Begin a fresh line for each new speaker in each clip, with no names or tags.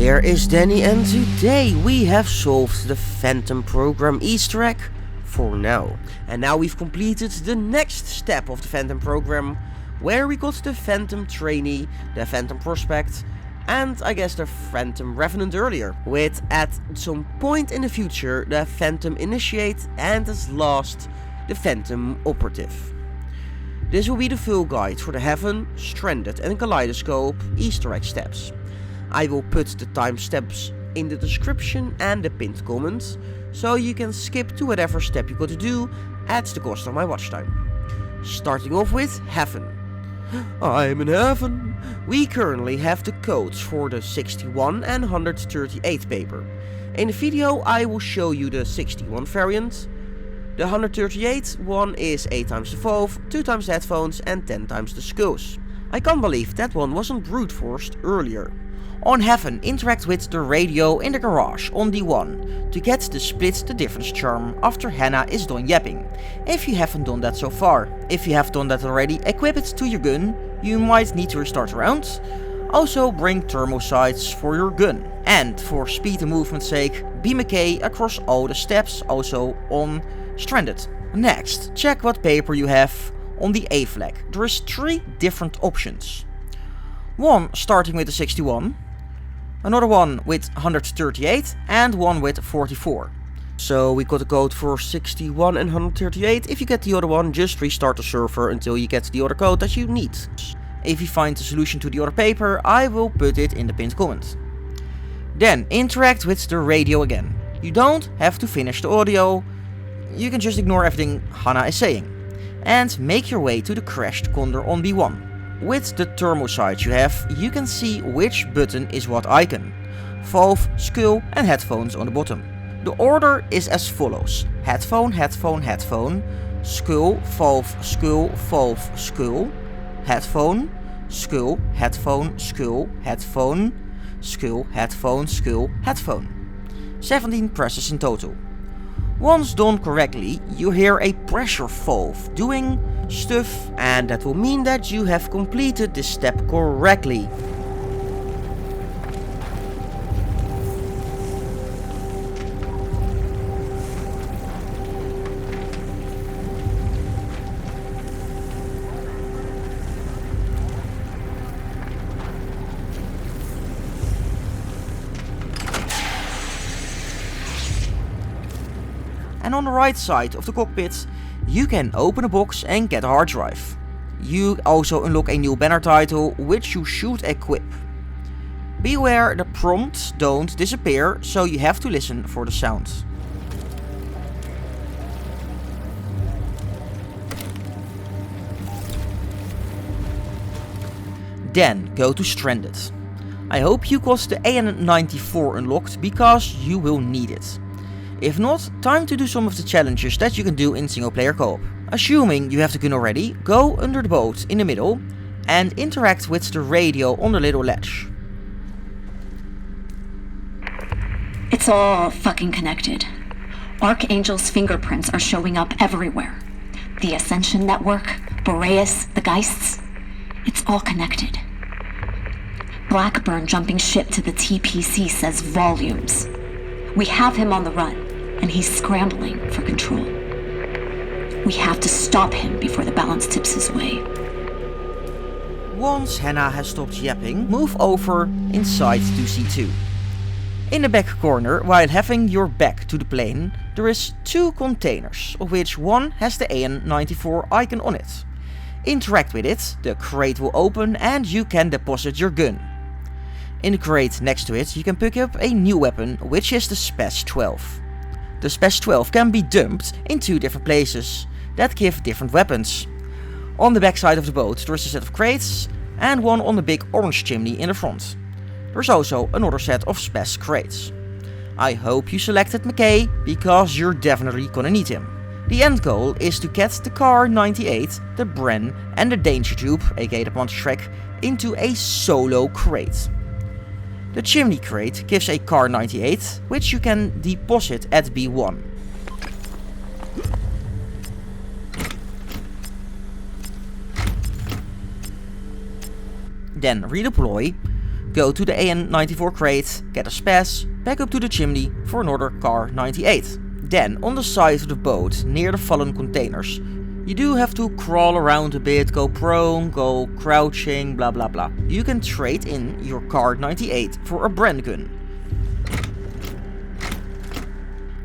Here is Danny, and today we have solved the Phantom Program Easter egg for now. And now we've completed the next step of the Phantom Program, where we got the Phantom Trainee, the Phantom Prospect, and I guess the Phantom Revenant earlier, with at some point in the future the Phantom Initiate and as last the Phantom Operative. This will be the full guide for the Heaven, Stranded and Kaleidoscope Easter egg steps. I will put the timestamps in the description and the pinned comment, so you can skip to whatever step you got to do at the cost of my watch time. Starting off with Heaven. I'm in Heaven. We currently have the codes for the 61 and 138 paper. In the video I will show you the 61 variant. The 138 one is 8 times the valve, 2 times the headphones and 10 times the skulls. I can't believe that one wasn't brute forced earlier. On Heaven, interact with the radio in the garage on D1 to get the split the difference charm after Hannah is done yapping, if you haven't done that so far. If you have done that already, equip it to your gun, you might need to restart a round. Also bring thermosights for your gun. And for speed and movement's sake, be McKay across all the steps, also on Stranded. Next, check what paper you have on the A flag. There is 3 different options. One starting with the 61. Another one with 138 and one with 44. So we got a code for 61 and 138. If you get the other one, just restart the server until you get the other code that you need. If you find the solution to the other paper, I will put it in the pinned comment. Then interact with the radio again. You don't have to finish the audio, you can just ignore everything Hannah is saying. And make your way to the crashed condor on B1. With the thermosight you have, you can see which button is what icon. Valve, skull and headphones on the bottom. The order is as follows: headphone, headphone, headphone, skull, valve, skull, valve, skull, headphone, skull, headphone, skull, headphone, skull, headphone, skull, headphone. 17 presses in total. Once done correctly, you hear a pressure valve doing stuff, and that will mean that you have completed this step correctly. And on the right side of the cockpit, you can open a box and get a hard drive. You also unlock a new banner title, which you should equip. Beware the prompts don't disappear, so you have to listen for the sound. Then go to Stranded. I hope you got the AN94 unlocked, because you will need it. If not, time to do some of the challenges that you can do in single player co-op. Assuming you have the gun already, go under the boat in the middle and interact with the radio on the little ledge.
It's all fucking connected. Archangel's fingerprints are showing up everywhere. The Ascension Network, Boreas, the Geists, it's all connected. Blackburn jumping ship to the TPC says volumes. We have him on the run, and he's scrambling for control. We have to stop him before the balance tips his way.
Once Hannah has stopped yapping, move over inside to C2. In the back corner, while having your back to the plane, there is 2 containers, of which one has the AN94 icon on it. Interact with it, the crate will open and you can deposit your gun. In the crate next to it, you can pick up a new weapon, which is the Spec 12. The Spec 12 can be dumped in 2 different places that give different weapons. On the back side of the boat there is a set of crates and one on the big orange chimney in the front. There's also another set of Spec crates. I hope you selected McKay, because you're definitely gonna need him. The end goal is to get the Car 98, the Bren and the Danger Tube, aka the Pontus Shrek, into a solo crate. The chimney crate gives a Car 98, which you can deposit at B1. Then redeploy,
go to the AN94 crate, get a spaz, back up to the chimney for another car 98. Then on the side of the boat, near the fallen containers, you do have to crawl around a bit, go prone, go crouching, blah blah blah. You can trade in your car 98 for a brand gun,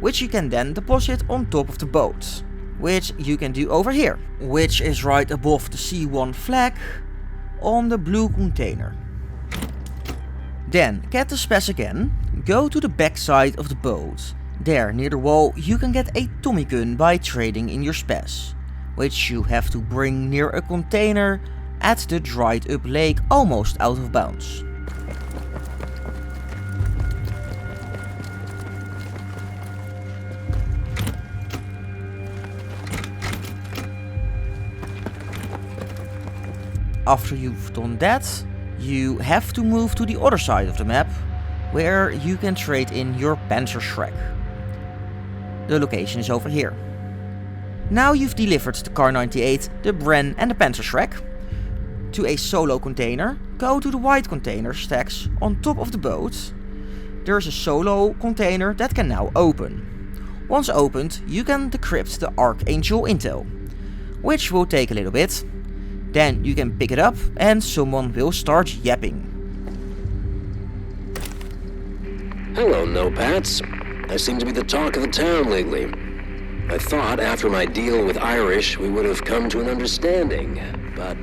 which you can then deposit on top of the boat, which you can do over here, which is right above the C1 flag on the blue container. Then get the spaz again, go to the back side of the boat. There near the wall you can get a Tommy gun by trading in your spaz, which you have to bring near a container at the dried up lake almost out of bounds. After you've done that, you have to move to the other side of the map, where you can trade in your Panzerschreck. The location is over here. Now you've delivered the Car 98, the Bren and the Panzerschreck to a solo container, go to the white container stacks on top of the boat. There's a solo container that can now open. Once opened, you can decrypt the Archangel intel, which will take a little bit. Then you can pick it up and someone will start yapping.
Hello, no-pats. I seem to be the talk of the town lately. I thought after my deal with Irish we would have come to an understanding, but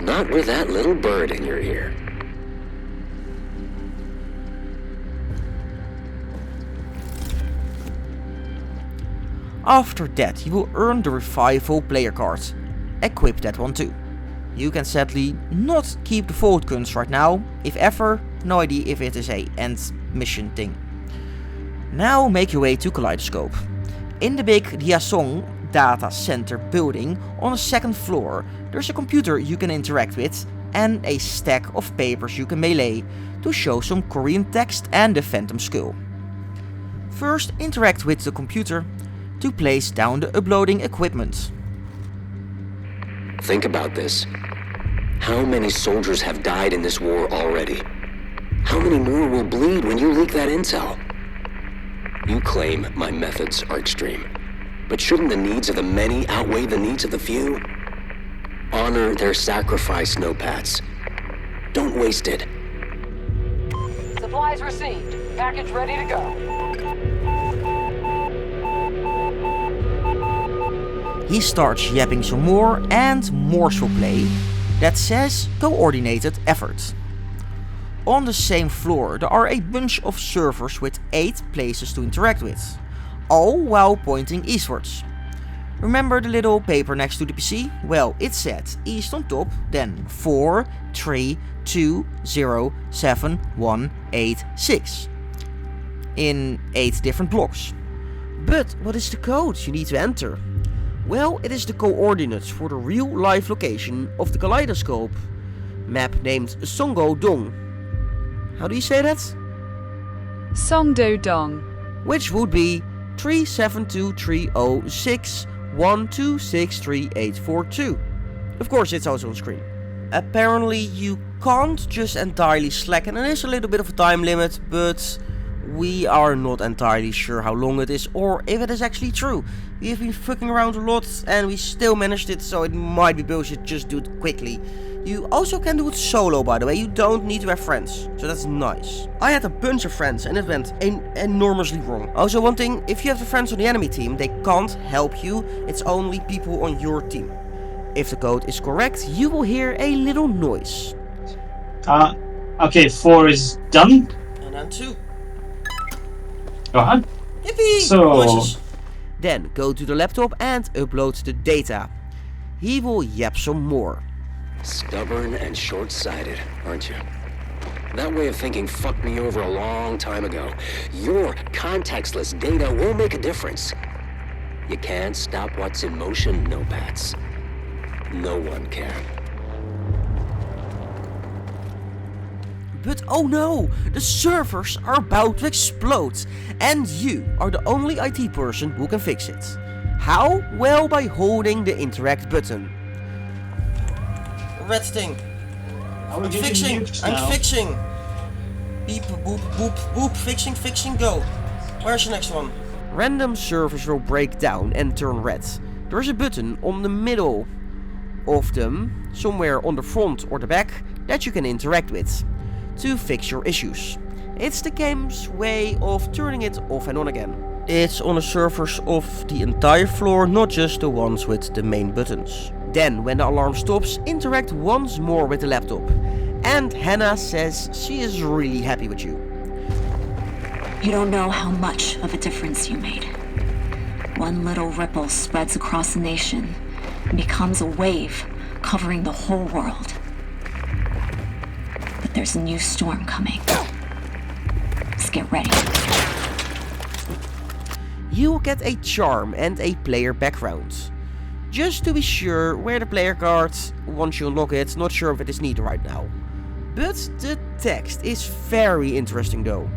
not with that little bird in your ear.
After that you will earn the revival player card. Equip that one too. You can sadly not keep the vault guns right now, if ever, no idea if it is a end mission thing. Now make your way to Kaleidoscope. In the big Diasong data center building on the second floor, there's a computer you can interact with and a stack of papers you can melee to show some Korean text and the Phantom Skull. First interact with the computer to place down the uploading equipment.
Think about this. How many soldiers have died in this war already? How many more will bleed when you leak that intel? You claim my methods are extreme, but shouldn't the needs of the many outweigh the needs of the few? Honor their sacrifice, no-pats. Don't waste it.
Supplies received. Package ready to go.
He starts yapping some more and Morse will play that says coordinated effort. On the same floor there are a bunch of servers with 8 places to interact with, all while pointing eastwards. Remember the little paper next to the PC? Well, it said east on top, then 4, 3, 2, 0, 7, 1, 8, 6. In 8 different blocks. But what is the code you need to enter? Well, it is the coordinates for the real life location of the Kaleidoscope map named Songdo-dong. How do you say that?
Songdo-dong.
Which would be 3723061263842. Of course, it's also on screen. Apparently you can't just entirely slacken, and there's a little bit of a time limit, but we are not entirely sure how long it is or if it is actually true. We have been fucking around a lot and we still managed it, so it might be bullshit, just do it quickly. You also can do it solo, by the way, you don't need to have friends, so that's nice. I had a bunch of friends and it went enormously wrong. Also one thing, if you have the friends on the enemy team, they can't help you, it's only people on your team. If the code is correct, you will hear a little noise.
Okay, 4 is done.
And then 2.
Go on.
Yippee!
So...
Noises. Then go to the laptop and upload the data. He will yap some more.
Stubborn and short-sighted, aren't you? That way of thinking fucked me over a long time ago. Your contextless data will make a difference. You can't stop what's in motion, no-pats. No one can.
But oh no, the servers are about to explode, and you are the only IT person who can fix it. How? Well, by holding the interact button. Red thing.
Are we
I'm
getting
fixing.
nuked
I'm
now?
fixing. Beep, boop, boop, boop. Fixing, go. Where's the next one? Random servers will break down and turn red. There's a button on the middle of them, somewhere on the front or the back, that you can interact with to fix your issues. It's the game's way of turning it off and on again. It's on the servers of the entire floor, not just the ones with the main buttons. Then, when the alarm stops, interact once more with the laptop. And Hannah says she is really happy with you.
You don't know how much of a difference you made. One little ripple spreads across the nation and becomes a wave covering the whole world. But there's a new storm coming. Let's get ready.
You will get a charm and a player background. Just to be sure, wear the player card once you unlock it, not sure if it is needed right now. But the text is very interesting though.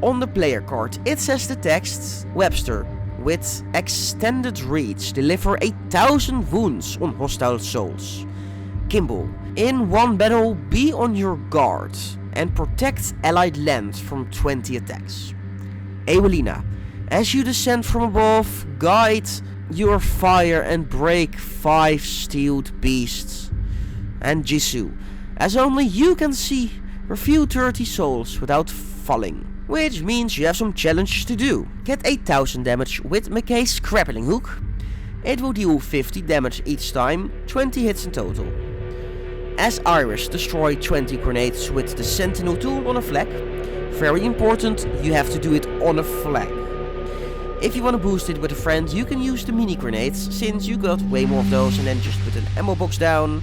On the player card it says the text, Webster, with extended reach, deliver 1,000 wounds on hostile souls. Kimball, in one battle be on your guard and protect allied land from 20 attacks. Ewelina, as you descend from above, guide your fire and break 5 steeled beasts. And Jisoo, as only you can see, review 30 souls without falling. Which means you have some challenges to do. Get 8,000 damage with McKay's grappling hook. It will deal 50 damage each time, 20 hits in total. As Iris, destroy 20 grenades with the Sentinel tool on a flag. Very important, you have to do it on a flag. If you want to boost it with a friend, you can use the mini grenades, since you got way more of those, and then just put an ammo box down.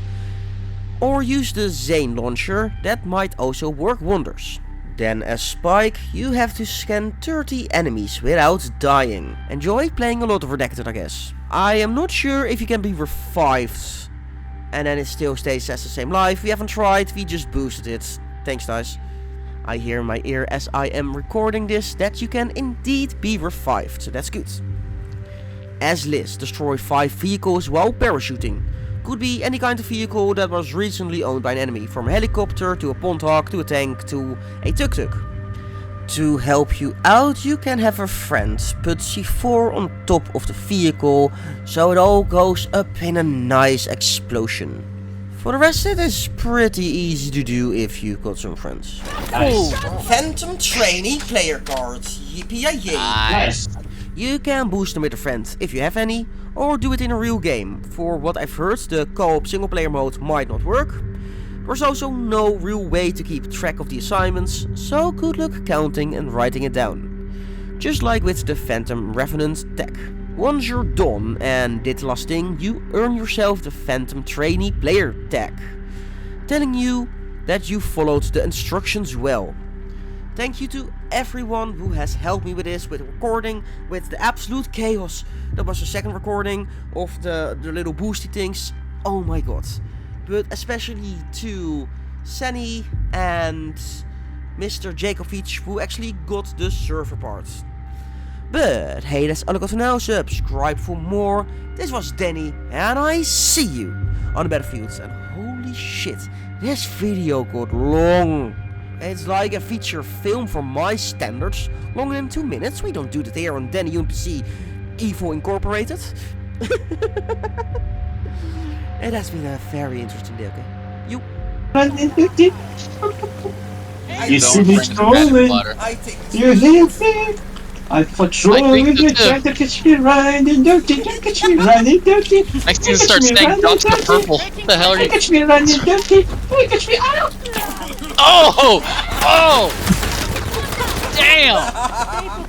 Or use the Zane launcher, that might also work wonders. Then as Spike, you have to scan 30 enemies without dying. Enjoy playing a lot of Redacted, I guess. I am not sure if you can be revived and then it still stays as the same life. We haven't tried, we just boosted it. Thanks guys. I hear in my ear as I am recording this that you can indeed be revived, so that's good. As Liz, destroy 5 vehicles while parachuting. Could be any kind of vehicle that was recently owned by an enemy, from a helicopter to a pondhawk to a tank to a tuk-tuk. To help you out, you can have a friend put C4 on top of the vehicle so it all goes up in a nice explosion. For the rest, it is pretty easy to do if you got some friends.
Nice.
Oh, Phantom Trainee player cards. Yippee-yay.
Nice.
You can boost them with a friend if you have any, or do it in a real game. For what I've heard, the co-op single player mode might not work. There's also no real way to keep track of the assignments, so good luck counting and writing it down. Just like with the Phantom Revenant tech. Once you're done and did the last thing, you earn yourself the Phantom Trainee player tag, telling you that you followed the instructions well. Thank you to everyone who has helped me with this, with the recording, with the absolute chaos. That was the second recording of the little boosty things. Oh my god. But especially to Sunny and Mr. Jakovich, who actually got the server part. But hey, that's all I got for now. Subscribe for more. This was Danny, and I see you on the battlefields. And holy shit, this video got long. It's like a feature film for my standards, longer than 2 minutes. We don't do that here on DANNYonPC Evil Incorporated. It has been a very interesting day, okay? You
see me trolling.
I think
You hit me. I patrol with you, trying to catch me riding dirty. You catch me riding dirty.
Next thing to start saying Ducks to Purple. What the hell are you?
Catch me riding dirty. You catch me out.
Oh! Oh! Damn!